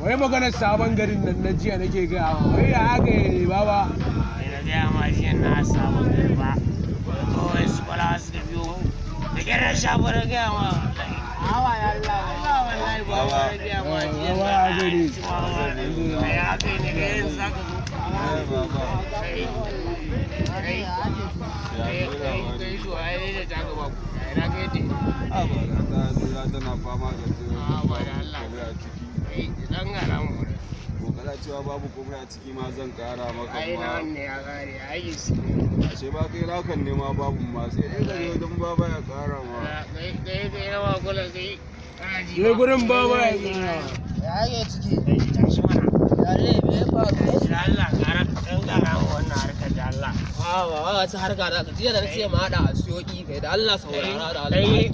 Wai maganar sabon garin nan na jiya nake gaya ma. Wai ya haka ne baba? Ina gaya ma jiya na sabon gari ba. Kawai su kwala su da biyo mu. Da kira shafa na gaya ma. Awa ya Allah wallahi ba wa na gaya ma jiya. Baba ya gari. Kai haka ne ga yanzu zaka zo. Kai to ai ne ta gaba ku. Ina ga yadda. Tana fama da ba da Allah. Dan gara mu. Kana cewa babu komai a ciki ma zan kara maka. Ai na wannan ya kare ai shi. Ashe ba kai rakan ne ma babu ma sai dai ka je don baba ya kara ma. Kai yawa kula kai. Je gurin baba ya kara. Ya ake ciki? Tashi mana. Yare me ya faru? Da Allah kara dan gara mu wannan harkar da Allah. Ba wata harka da ka jiya da nace ma hada a siyoki kai da Allah saurara da Allah. Kai.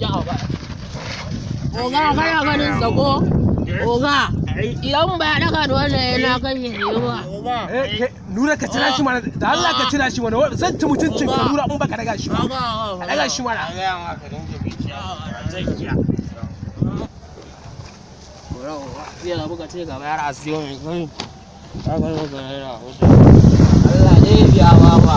Oga kana ganin sako? Oga idan ba ya daga da wannan yana kan shi ba. Nura ka cira shi mana da Allah ka cira shi mana zan ci mutuncin ka Nura in baka daga shi ba. Ka daga shi mana. Ga ma ka dinga biciya. Zakiya. Zai na buga ce gaba yara a siyo mai kai. Ka ga ga yana. Allah ne biya baba.